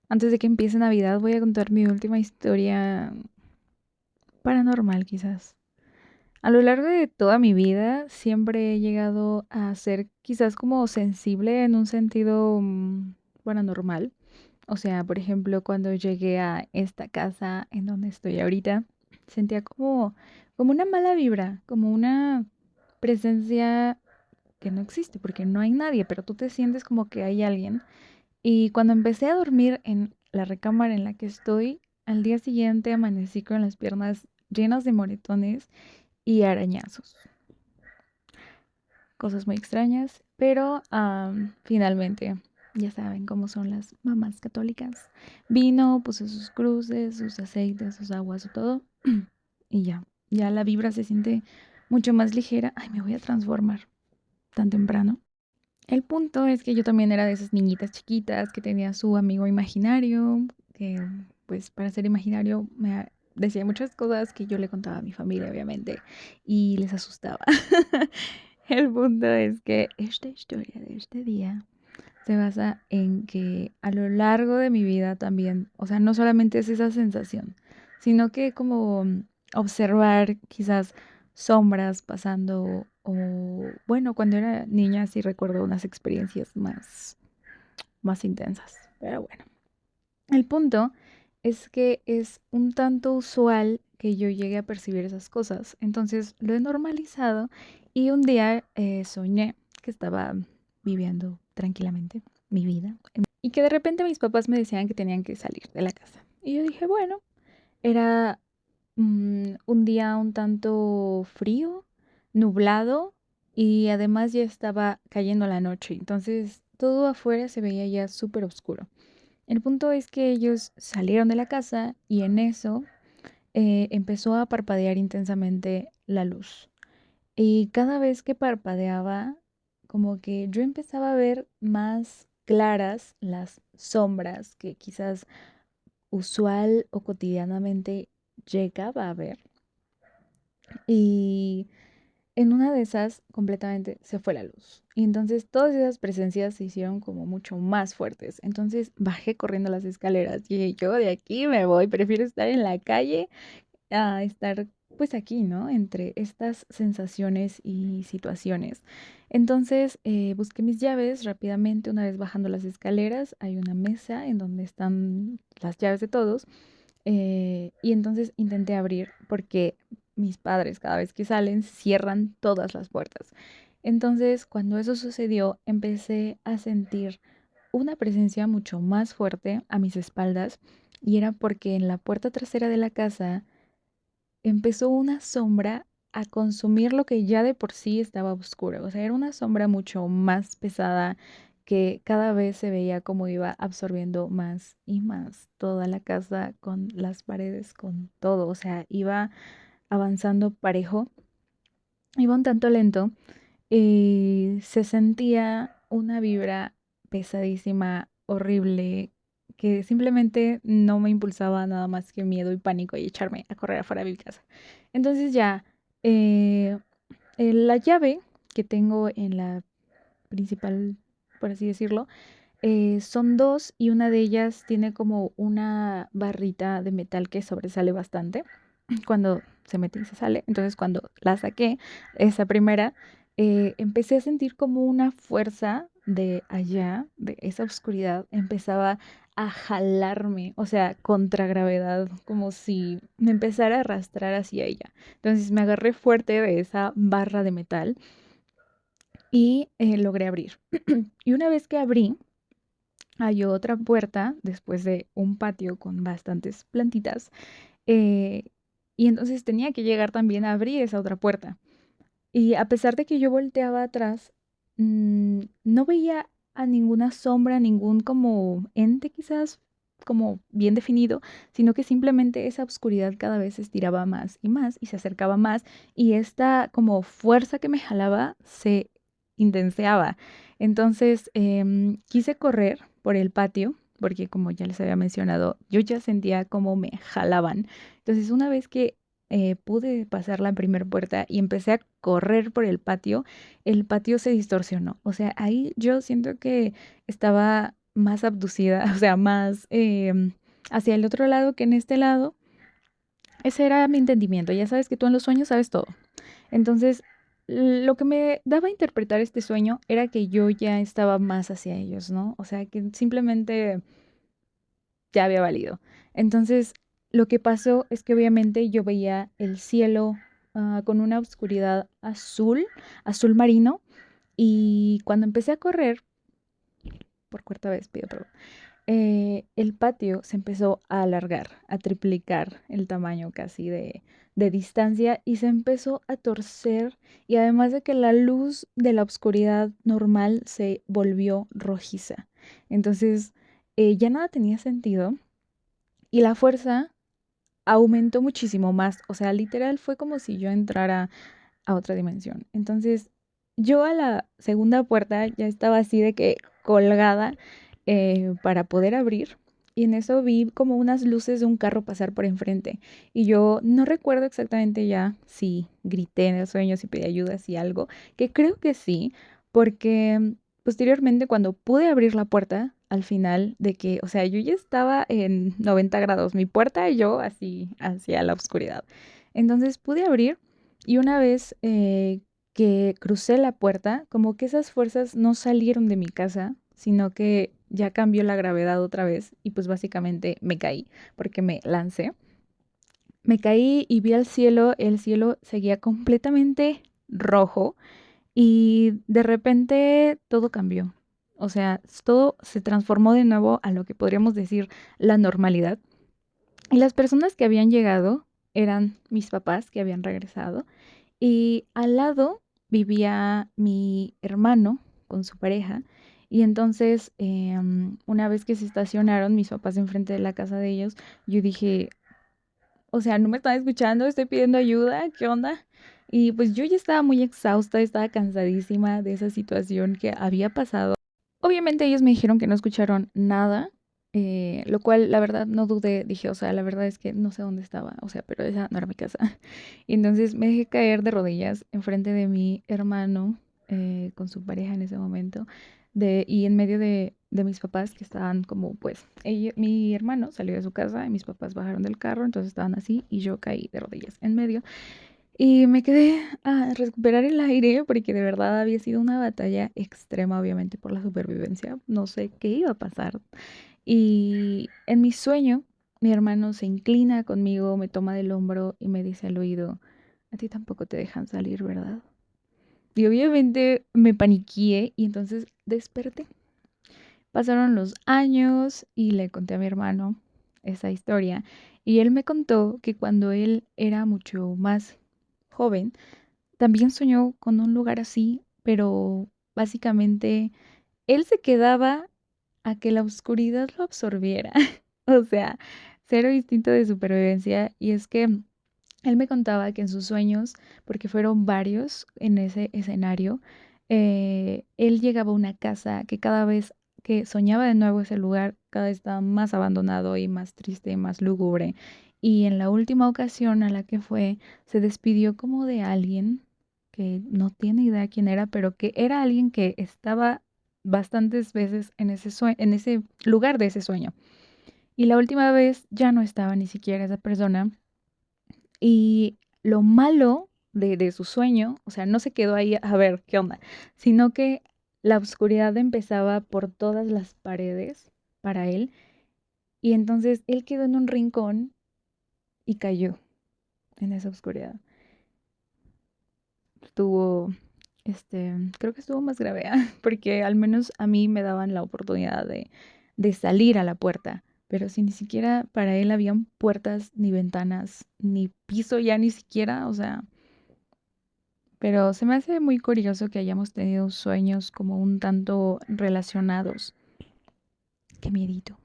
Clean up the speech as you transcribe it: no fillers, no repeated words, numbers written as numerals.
Antes de que empiece Navidad voy a contar mi última historia paranormal quizás. A lo largo de toda mi vida siempre he llegado a ser quizás como sensible en un sentido paranormal. O sea, por ejemplo, cuando llegué a esta casa en donde estoy ahorita, sentía como una mala vibra, como una presencia que no existe porque no hay nadie, pero tú te sientes como que hay alguien. Y cuando empecé a dormir en la recámara en la que estoy, al día siguiente amanecí con las piernas llenas de moretones y arañazos. Cosas muy extrañas, pero finalmente, ya saben cómo son las mamás católicas. Vino, puso sus cruces, sus aceites, sus aguas, y todo. Y ya la vibra se siente mucho más ligera. Ay, me voy a transformar tan temprano. El punto es que yo también era de esas niñitas chiquitas que tenía su amigo imaginario, que pues para ser imaginario decía muchas cosas que yo le contaba a mi familia, obviamente, y les asustaba. El punto es que esta historia de este día se basa en que a lo largo de mi vida también, o sea, no solamente es esa sensación, sino que como observar quizás sombras pasando o bueno, cuando era niña sí recuerdo unas experiencias más intensas, pero bueno. El punto es que es un tanto usual que yo llegue a percibir esas cosas, entonces lo he normalizado y un día soñé que estaba viviendo tranquilamente mi vida y que de repente mis papás me decían que tenían que salir de la casa. Y yo dije, bueno, era un día un tanto frío, nublado y además ya estaba cayendo la noche, entonces todo afuera se veía ya súper oscuro. El punto es que ellos salieron de la casa y en eso empezó a parpadear intensamente la luz. Y cada vez que parpadeaba, como que yo empezaba a ver más claras las sombras que quizás usual o cotidianamente llegaba a ver. Y en una de esas completamente se fue la luz. Y entonces todas esas presencias se hicieron como mucho más fuertes. Entonces bajé corriendo las escaleras y dije, yo de aquí me voy, prefiero estar en la calle a estar pues aquí, ¿no? Entre estas sensaciones y situaciones. Entonces busqué mis llaves rápidamente, una vez bajando las escaleras, hay una mesa en donde están las llaves de todos y entonces intenté abrir porque mis padres cada vez que salen cierran todas las puertas. Entonces cuando eso sucedió empecé a sentir una presencia mucho más fuerte a mis espaldas y era porque en la puerta trasera de la casa empezó una sombra a consumir lo que ya de por sí estaba oscuro. O sea, era una sombra mucho más pesada que cada vez se veía como iba absorbiendo más y más toda la casa con las paredes, con todo. O sea, iba avanzando parejo, iba un tanto lento y se sentía una vibra pesadísima, horrible, que simplemente no me impulsaba nada más que miedo y pánico y echarme a correr afuera de mi casa. Entonces ya, eh, la llave que tengo en la principal, por así decirlo, son dos y una de ellas tiene como una barrita de metal que sobresale bastante cuando se mete y se sale. Entonces cuando la saqué, esa primera, empecé a sentir como una fuerza de allá, de esa oscuridad, empezaba a jalarme, o sea, contra gravedad, como si me empezara a arrastrar hacia ella. Entonces me agarré fuerte de esa barra de metal y logré abrir. Y una vez que abrí, hay otra puerta después de un patio con bastantes plantitas. eh, y entonces tenía que llegar también a abrir esa otra puerta. Y a pesar de que yo volteaba atrás, no veía a ninguna sombra, ningún como ente quizás como bien definido, sino que simplemente esa oscuridad cada vez se estiraba más y se acercaba más y esta como fuerza que me jalaba se intenseaba. Entonces quise correr por el patio porque como ya les había mencionado, yo ya sentía como me jalaban. Entonces una vez que pude pasar la primera puerta y empecé a correr por el patio se distorsionó. O sea, ahí yo siento que estaba más abducida, o sea, más hacia el otro lado que en este lado. Ese era mi entendimiento. Ya sabes que tú en los sueños sabes todo. Entonces, lo que me daba a interpretar este sueño era que yo ya estaba más hacia ellos, ¿no? O sea, que simplemente ya había valido. Entonces, lo que pasó es que obviamente yo veía el cielo con una oscuridad azul, azul marino, y cuando empecé a correr, por cuarta vez, pido perdón, el patio se empezó a alargar, a triplicar el tamaño casi de distancia y se empezó a torcer y además de que la luz de la oscuridad normal se volvió rojiza. Entonces ya nada tenía sentido y la fuerza aumentó muchísimo más. O sea, literal fue como si yo entrara a otra dimensión. Entonces yo a la segunda puerta ya estaba así de que colgada para poder abrir. Y en eso vi como unas luces de un carro pasar por enfrente. Y yo no recuerdo exactamente ya si grité en el sueño, si pedí ayuda, si algo, que creo que sí, porque posteriormente cuando pude abrir la puerta, al final de que, o sea, yo ya estaba en 90 grados, mi puerta y yo así hacia la oscuridad. Entonces pude abrir y una vez que crucé la puerta, como que esas fuerzas no salieron de mi casa, sino que ya cambió la gravedad otra vez y pues básicamente me caí porque me lancé. Me caí y vi al cielo, el cielo seguía completamente rojo y de repente todo cambió. O sea, todo se transformó de nuevo a lo que podríamos decir la normalidad. Y las personas que habían llegado eran mis papás que habían regresado y al lado vivía mi hermano con su pareja. Y entonces, una vez que se estacionaron mis papás enfrente de la casa de ellos, yo dije, o sea, no me están escuchando, estoy pidiendo ayuda, ¿qué onda? Y pues yo ya estaba muy exhausta, estaba cansadísima de esa situación que había pasado. Obviamente ellos me dijeron que no escucharon nada, lo cual la verdad no dudé, dije, o sea, la verdad es que no sé dónde estaba, o sea, pero esa no era mi casa. Y entonces me dejé caer de rodillas enfrente de mi hermano con su pareja en ese momento y en medio de mis papás que estaban como, pues, mi hermano salió de su casa y mis papás bajaron del carro, entonces estaban así y yo caí de rodillas en medio. Y me quedé a recuperar el aire porque de verdad había sido una batalla extrema, obviamente, por la supervivencia. No sé qué iba a pasar. Y en mi sueño, mi hermano se inclina conmigo, me toma del hombro y me dice al oído, a ti tampoco te dejan salir, ¿verdad? Y obviamente me paniqué y entonces desperté. Pasaron los años y le conté a mi hermano esa historia. Y él me contó que cuando él era mucho más joven, también soñó con un lugar así, pero básicamente él se quedaba a que la oscuridad lo absorbiera. O sea, cero instinto de supervivencia. Y es que él me contaba que en sus sueños, porque fueron varios en ese escenario, él llegaba a una casa que cada vez que soñaba de nuevo ese lugar, cada vez estaba más abandonado y más triste y más lúgubre. Y en la última ocasión a la que fue, se despidió como de alguien que no tiene idea quién era, pero que era alguien que estaba bastantes veces en ese en ese lugar de ese sueño. Y la última vez ya no estaba ni siquiera esa persona y lo malo de su sueño, o sea, no se quedó ahí a ver qué onda, sino que la oscuridad empezaba por todas las paredes para él. Y entonces él quedó en un rincón y cayó en esa oscuridad. Estuvo, creo que estuvo más grave, porque al menos a mí me daban la oportunidad de salir a la puerta. Pero si ni siquiera para él habían puertas, ni ventanas, ni piso ya ni siquiera, o sea, pero se me hace muy curioso que hayamos tenido sueños como un tanto relacionados. Qué miedito.